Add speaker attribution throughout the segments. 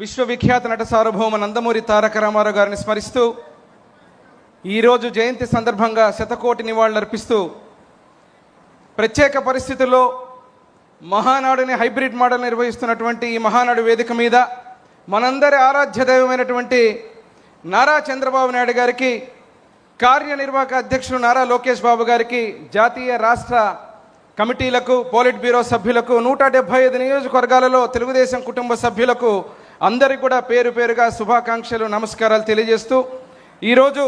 Speaker 1: విశ్వవిఖ్యాత నట సార్వభౌమ నందమూరి తారక రామారావు గారిని స్మరిస్తూ ఈరోజు జయంతి సందర్భంగా శతకోటి నివాళులర్పిస్తూ ప్రత్యేక పరిస్థితుల్లో మహానాడుని హైబ్రిడ్ మోడల్ నిర్వహిస్తున్నటువంటి ఈ మహానాడు వేదిక మీద మనందరి ఆరాధ్య దైవమైనటువంటి నారా చంద్రబాబు నాయుడు గారికి, కార్యనిర్వాహక అధ్యక్షుడు నారా లోకేష్ బాబు గారికి, జాతీయ రాష్ట్ర కమిటీలకు, పోలిట్ బ్యూరో సభ్యులకు, 175 నియోజకవర్గాలలో తెలుగుదేశం కుటుంబ సభ్యులకు అందరికీ కూడా పేరు పేరుగా శుభాకాంక్షలు, నమస్కారాలు తెలియజేస్తూ ఈరోజు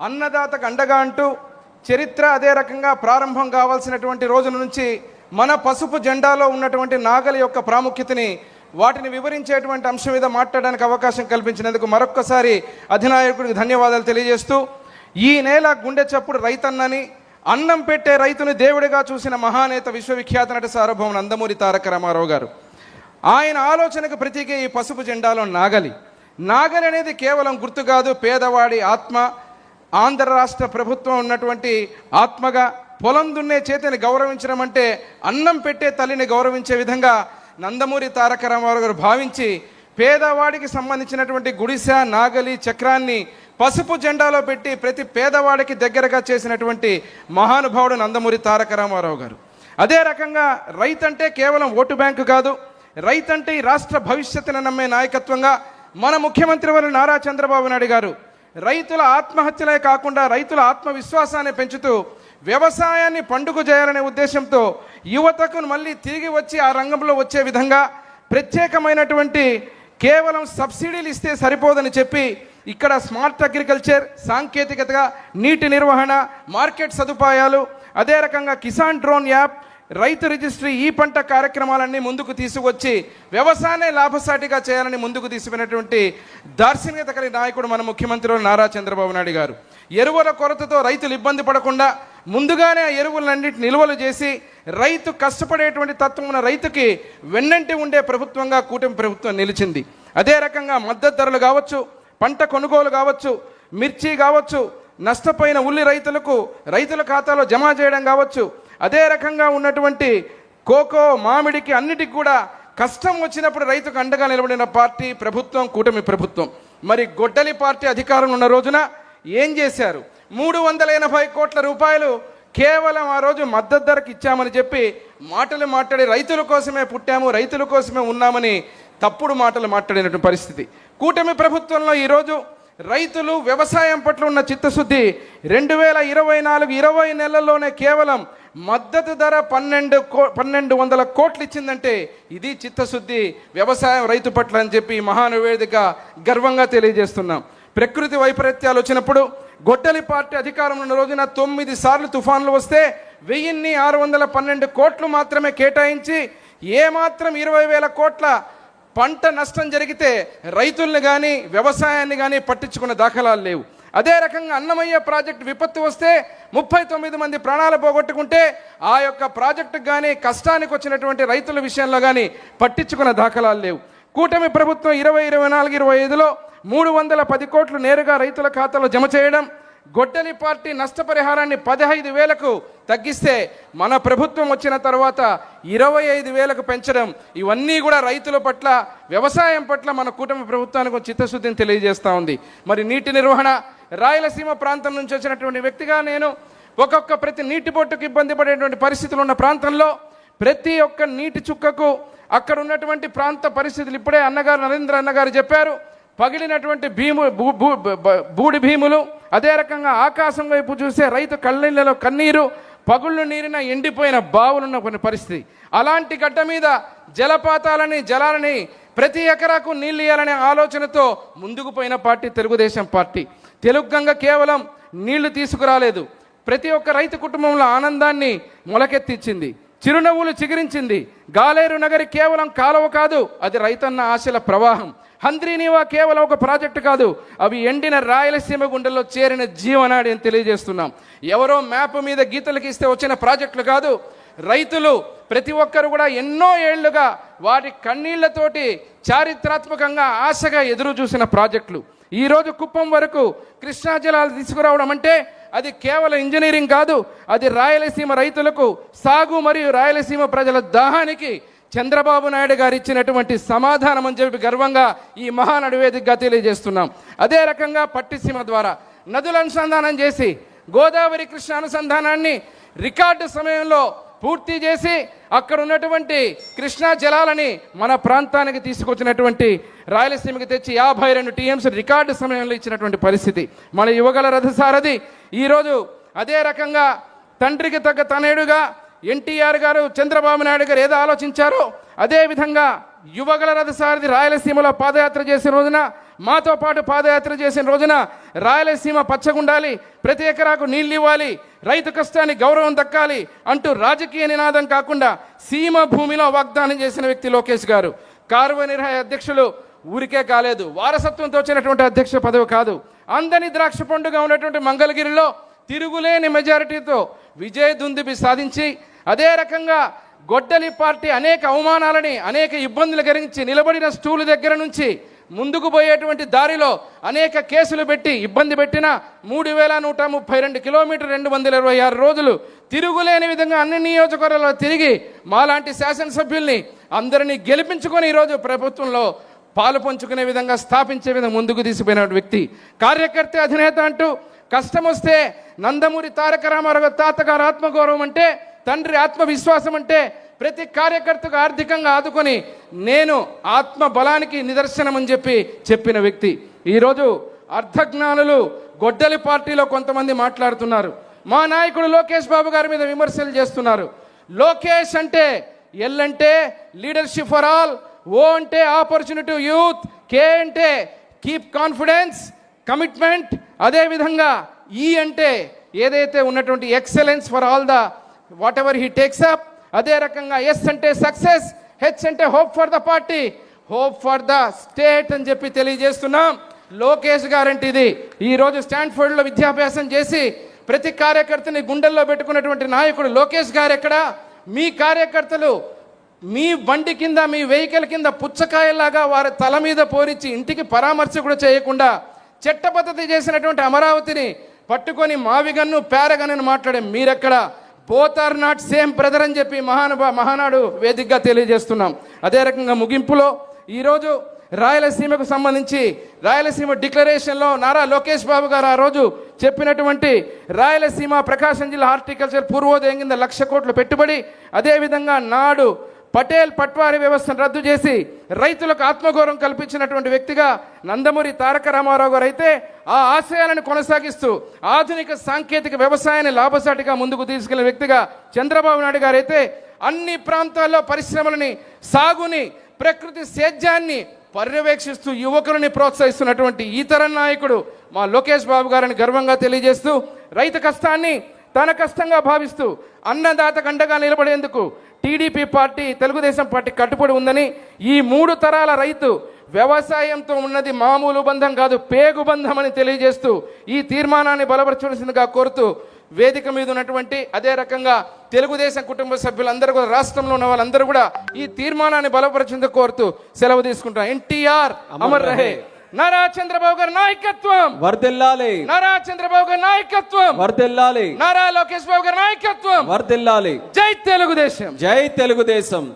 Speaker 1: అన్నదాతకు అండగా అంటూ చరిత్ర అదే రకంగా ప్రారంభం కావాల్సినటువంటి రోజుల నుంచి మన పసుపు జెండాలో ఉన్నటువంటి నాగలి యొక్క ప్రాముఖ్యతని, వాటిని వివరించేటువంటి అంశం మీద మాట్లాడడానికి అవకాశం కల్పించినందుకు మరొక్కసారి అధినాయకుడికి ధన్యవాదాలు తెలియజేస్తూ, ఈ నేల గుండె చప్పుడు రైతన్నని, అన్నం పెట్టే రైతుని దేవుడిగా చూసిన మహానేత విశ్వవిఖ్యాత నట సార్వభౌమ నందమూరి తారక రామారావు గారు. ఆయన ఆలోచనకు ప్రతీక ఈ పసుపు జెండాలో నాగలి. నాగలి అనేది కేవలం గుర్తు కాదు, పేదవాడి ఆత్మ, ఆంధ్ర రాష్ట్ర ప్రభుత్వం ఉన్నటువంటి ఆత్మగా, పొలం దున్నే చేతిని గౌరవించడం అంటే అన్నం పెట్టే తల్లిని గౌరవించే విధంగా నందమూరి తారక రామారావు గారు భావించి పేదవాడికి సంబంధించినటువంటి గుడిసె, నాగలి, చక్రాన్ని పసుపు జెండాలో పెట్టి ప్రతి పేదవాడికి దగ్గరగా చేసినటువంటి మహానుభావుడు నందమూరి తారక రామారావు గారు. అదే రకంగా రైతంటే కేవలం ఓటు బ్యాంకు కాదు, రైతంటే ఈ రాష్ట్ర భవిష్యత్తును నమ్మే నాయకత్వంగా మన ముఖ్యమంత్రి వారు నారా చంద్రబాబు నాయుడు గారు రైతుల ఆత్మహత్యలే కాకుండా రైతుల ఆత్మవిశ్వాసాన్ని పెంచుతూ వ్యవసాయాన్ని పండుగ చేయాలనే ఉద్దేశంతో యువతకు మళ్ళీ తిరిగి వచ్చి ఆ రంగంలో వచ్చే విధంగా ప్రత్యేకమైనటువంటి కేవలం సబ్సిడీలు ఇస్తే సరిపోదని చెప్పి ఇక్కడ స్మార్ట్ అగ్రికల్చర్, సాంకేతికతగా నీటి నిర్వహణ, మార్కెట్ సదుపాయాలు, అదే రకంగా కిసాన్ డ్రోన్ యాప్, రైతు రిజిస్ట్రీ, ఈ పంట కార్యక్రమాలన్నీ ముందుకు తీసుకొచ్చి వ్యవసాయాన్ని లాభసాటిగా చేయాలని ముందుకు తీసుకున్నటువంటి దార్శనికత కలిగిన నాయకుడు మన ముఖ్యమంత్రి నారా చంద్రబాబు నాయుడు గారు. ఎరువుల కొరతతో రైతులు ఇబ్బంది పడకుండా ముందుగానే ఆ ఎరువులన్నింటి నిల్వలు చేసి రైతు కష్టపడేటువంటి తత్వం ఉన్న రైతుకి వెన్నంటి ఉండే ప్రభుత్వంగా కూటమి ప్రభుత్వం నిలిచింది. అదే రకంగా మద్దతు ధరలు కావచ్చు, పంట కొనుగోలు కావచ్చు, మిర్చి కావచ్చు, నష్టపోయిన ఉల్లి రైతులకు రైతుల ఖాతాలో జమ చేయడం కావచ్చు, అదే రకంగా ఉన్నటువంటి కోకో, మామిడికి అన్నిటికి కూడా కష్టం వచ్చినప్పుడు రైతుకు అండగా నిలబడిన పార్టీ ప్రభుత్వం కూటమి ప్రభుత్వం. మరి గొడ్డలి పార్టీ అధికారంలో ఉన్న రోజున ఏం చేశారు? 380 కోట్ల రూపాయలు కేవలం ఆ రోజు మద్దతు ధరకు ఇచ్చామని చెప్పి మాటలు మాట్లాడి రైతుల కోసమే పుట్టాము, రైతుల కోసమే ఉన్నామని తప్పుడు మాటలు మాట్లాడినటువంటి పరిస్థితి. కూటమి ప్రభుత్వంలో ఈరోజు రైతులు వ్యవసాయం పట్ల ఉన్న చిత్తశుద్ధి 2024-20 నెలల్లోనే కేవలం మద్దతు ధర 1200 కోట్లు ఇచ్చిందంటే ఇది చిత్తశుద్ధి వ్యవసాయం రైతు పట్ల అని చెప్పి మహానువేదిక గర్వంగా తెలియజేస్తున్నాం. ప్రకృతి వైపరీత్యాలు వచ్చినప్పుడు గొడ్డలి పార్టీ అధికారంలో ఉన్న రోజున 9 సార్లు తుఫాన్లు వస్తే 1612 కోట్లు మాత్రమే కేటాయించి ఏమాత్రం 20,000 కోట్ల పంట నష్టం జరిగితే రైతుల్ని కానీ వ్యవసాయాన్ని కానీ పట్టించుకున్న దాఖలాలు లేవు. అదే రకంగా అన్నమయ్య ప్రాజెక్టు విపత్తు వస్తే 39 మంది ప్రాణాలు పోగొట్టుకుంటే ఆ యొక్క ప్రాజెక్టుకు కానీ కష్టానికి వచ్చినటువంటి రైతుల విషయంలో కానీ పట్టించుకున్న దాఖలాలు లేవు. కూటమి ప్రభుత్వం 2024-25లో 310 కోట్లు నేరుగా రైతుల ఖాతాలో జమ చేయడం, గొడ్డలి పార్టీ నష్టపరిహారాన్ని 15,000కు తగ్గిస్తే మన ప్రభుత్వం వచ్చిన తర్వాత 25,000కు పెంచడం, ఇవన్నీ కూడా రైతుల పట్ల, వ్యవసాయం పట్ల మన కూటమి ప్రభుత్వానికి చిత్తశుద్ధిని తెలియజేస్తూ ఉంది. మరి నీటి నిర్వహణ, రాయలసీమ ప్రాంతం నుంచి వచ్చినటువంటి వ్యక్తిగా నేను ప్రతి నీటి బొట్టుకు ఇబ్బంది పడేటువంటి పరిస్థితులు ఉన్న ప్రాంతంలో ప్రతి ఒక్క నీటి చుక్కకు అక్కడ ఉన్నటువంటి ప్రాంత పరిస్థితులు ఇప్పుడే నరేంద్ర అన్నగారు చెప్పారు. పగిలినటువంటి బూడి భీములు, అదే రకంగా ఆకాశం వైపు చూసే రైతు కళ్ళీళ్ళలో కన్నీరు, పగుళ్ళు నీరిన ఎండిపోయిన బావులున్న కొన్ని పరిస్థితి. అలాంటి గడ్డ మీద జలాలని ప్రతి ఎకరాకు నీళ్ళు ఇవ్వాలనే ఆలోచనతో ముందుకు పోయిన పార్టీ తెలుగుదేశం పార్టీ. తెలుగు గంగ కేవలం నీళ్లు తీసుకురాలేదు, ప్రతి ఒక్క రైతు కుటుంబంలో ఆనందాన్ని మొలకెత్తించింది, చిరునవ్వులు చిగురించింది. గాలేరు నగరి కేవలం కాలువ కాదు, అది రైతన్న ఆశల ప్రవాహం. హంద్రీనీవా కేవలం ఒక ప్రాజెక్టు కాదు, అవి ఎండిన రాయలసీమ గుండెల్లో చేరిన జీవనాడి అని తెలియజేస్తున్నాం. ఎవరో మ్యాప్ మీద గీతలకు ఇస్తే వచ్చిన ప్రాజెక్టులు కాదు, రైతులు ప్రతి ఒక్కరు కూడా ఎన్నో ఏళ్లుగా వారి కన్నీళ్లతోటి చారిత్రాత్మకంగా ఆశగా ఎదురు చూసిన ప్రాజెక్టులు. ఈరోజు కుప్పం వరకు కృష్ణా జలాలు తీసుకురావడం అంటే అది కేవలం ఇంజనీరింగ్ కాదు, అది రాయలసీమ రైతులకు సాగు మరియు రాయలసీమ ప్రజల దాహానికి చంద్రబాబు నాయుడు గారు ఇచ్చినటువంటి సమాధానం అని చెప్పి గర్వంగా ఈ మహానాడు వేదికగా తెలియజేస్తున్నాం. అదే రకంగా పట్టిసీమ ద్వారా నదుల అనుసంధానం చేసి గోదావరి కృష్ణ అనుసంధానాన్ని రికార్డు సమయంలో పూర్తి చేసి అక్కడ ఉన్నటువంటి కృష్ణా జలాలని మన ప్రాంతానికి తీసుకొచ్చినటువంటి రాయలసీమకి తెచ్చి 52 టీఎంసీ రికార్డు సమయంలో ఇచ్చినటువంటి పరిస్థితి మన యువగల రథసారథి. ఈరోజు అదే రకంగా తండ్రికి తగ్గ తనయుడుగా ఎన్టీఆర్ గారు చంద్రబాబు నాయుడు గారు ఏదో ఆలోచించారో అదేవిధంగా యువగల రథసారథి రాయలసీమలో పాదయాత్ర చేసిన రోజున, మాతో పాటు పాదయాత్ర చేసిన రోజున రాయలసీమ పచ్చగుండాలి, ప్రతి ఎకరాకు నీళ్ళు ఇవ్వాలి, రైతు కష్టానికి గౌరవం దక్కాలి అంటూ రాజకీయ నినాదం కాకుండా సీమ భూమిలో వాగ్దానం చేసిన వ్యక్తి లోకేష్ గారు. కార్యనిర్వాహక అధ్యక్షులు ఊరికే కాలేదు, వారసత్వంతో వచ్చినటువంటి అధ్యక్ష పదవి కాదు. అందని ద్రాక్ష పండుగ ఉన్నటువంటి మంగళగిరిలో తిరుగులేని మెజారిటీతో విజయ దుందుబి సాధించి, అదే రకంగా గొడ్డలి పార్టీ అనేక అవమానాలని అనేక ఇబ్బందులు కలిగించి నిలబడిన స్టూలు దగ్గర నుంచి ముందుకు పోయేటువంటి దారిలో అనేక కేసులు పెట్టి ఇబ్బంది పెట్టిన 3132 కిలోమీటర్ 226 రోజులు తిరుగులేని విధంగా అన్ని నియోజకవర్గాల్లో తిరిగి మాలాంటి శాసనసభ్యుల్ని అందరినీ గెలిపించుకొని ఈరోజు ప్రభుత్వంలో పాలు పంచుకునే విధంగా స్థాపించే విధంగా ముందుకు తీసిపోయిన వ్యక్తి, కార్యకర్త అధినేత అంటూ కష్టం వస్తే నందమూరి తారక రామారావు తాతగారు ఆత్మగౌరవం అంటే, తండ్రి ఆత్మవిశ్వాసం అంటే ప్రతి కార్యకర్తకు ఆర్థికంగా ఆదుకొని నేను ఆత్మ బలానికి నిదర్శనం అని చెప్పిన వ్యక్తి. ఈరోజు అర్ధజ్ఞానులు గొడ్డలి పార్టీలో కొంతమంది మాట్లాడుతున్నారు. మా నాయకుడు లోకేష్ బాబు గారి మీద విమర్శలు చేస్తున్నారు. లోకేష్ అంటే ఎల్ అంటే లీడర్షిప్ ఫర్ ఆల్, ఓ అంటే ఆపర్చునిటీ యూత్, కే అంటే కీప్ కాన్ఫిడెన్స్ కమిట్మెంట్, అదేవిధంగా ఈ అంటే ఏదైతే ఉన్నటువంటి excellence for all the what ever he takes up, అదే రకంగా ఎస్ అంటే సక్సెస్, హెచ్ అంటే hope for the party, hope for the state అని చెప్పి తెలియజేస్తున్నాం. లోకేష్ గారంటే ఇది. ఈరోజు స్టాన్ఫోర్డ్లో విద్యాభ్యాసం చేసి ప్రతి కార్యకర్తని గుండెల్లో పెట్టుకున్నటువంటి నాయకుడు లోకేష్ గారు ఎక్కడ? మీ కార్యకర్తలు మీ బండి కింద మీ వెహికల్ కింద పుచ్చకాయలాగా వారి తల మీద పోరించి ఇంటికి పరామర్శ కూడా చేయకుండా చట్టబద్ధత చేసినటువంటి అమరావతిని పట్టుకొని మావిగన్ను పేరగన్ను మాట్లాడే మీరెక్కడ? Both are not same brother అని చెప్పి మహానాడు వేదికగా తెలియజేస్తున్నాం. అదే రకంగా ముగింపులో ఈరోజు రాయలసీమకు సంబంధించి రాయలసీమ డిక్లరేషన్లో నారా లోకేష్ బాబు గారు ఆ రోజు చెప్పినటువంటి రాయలసీమ ప్రకాశం జిల్లా హార్టికల్చర్ పూర్వోదయం కింద 1,00,000 కోట్ల పెట్టుబడి, అదేవిధంగా నాడు పటేల్ పట్వారీ వ్యవస్థను రద్దు చేసి రైతులకు ఆత్మగౌరవం కల్పించినటువంటి వ్యక్తిగా నందమూరి తారక రామారావు గారు అయితే ఆ ఆశయాలను కొనసాగిస్తూ ఆధునిక సాంకేతిక వ్యవసాయాన్ని లాభసాటిగా ముందుకు తీసుకెళ్లిన వ్యక్తిగా చంద్రబాబు నాయుడు గారు అయితే అన్ని ప్రాంతాల్లో పరిశ్రమలని, సాగుని, ప్రకృతి సేద్యాన్ని పర్యవేక్షిస్తూ యువకులని ప్రోత్సహిస్తున్నటువంటి ఈ తరం నాయకుడు మా లోకేష్ బాబు గారిని గర్వంగా తెలియజేస్తూ, రైతు కష్టాన్ని తన కష్టంగా భావిస్తూ అన్నదాతకు అండగా నిలబడేందుకు టీడీపీ పార్టీ, తెలుగుదేశం పార్టీ కట్టుబడి ఉందని, ఈ 3 తరాల రైతు వ్యవసాయంతో ఉన్నది మామూలు బంధం కాదు, పేగు బంధం అని తెలియజేస్తూ ఈ తీర్మానాన్ని బలపరచవలసిందిగా కోరుతూ వేదిక మీద ఉన్నటువంటి అదే రకంగా తెలుగుదేశం కుటుంబ సభ్యులందరూ కూడా రాష్ట్రంలో ఉన్న వాళ్ళందరూ కూడా ఈ తీర్మానాన్ని బలపరచేందుకు కోరుతూ సెలవు తీసుకుంటాం. ఎన్టీఆర్ అమర్ రహే. నారా చంద్రబాబు గారి నాయకత్వం
Speaker 2: వర్ధిల్లాలి.
Speaker 1: నారా చంద్రబాబు గారి నాయకత్వం
Speaker 2: వర్ధిల్లాలి.
Speaker 1: నారా లోకేష్ బాబు గారి నాయకత్వం
Speaker 2: వర్ధిల్లాలి.
Speaker 1: జై తెలుగుదేశం.
Speaker 2: జై తెలుగుదేశం.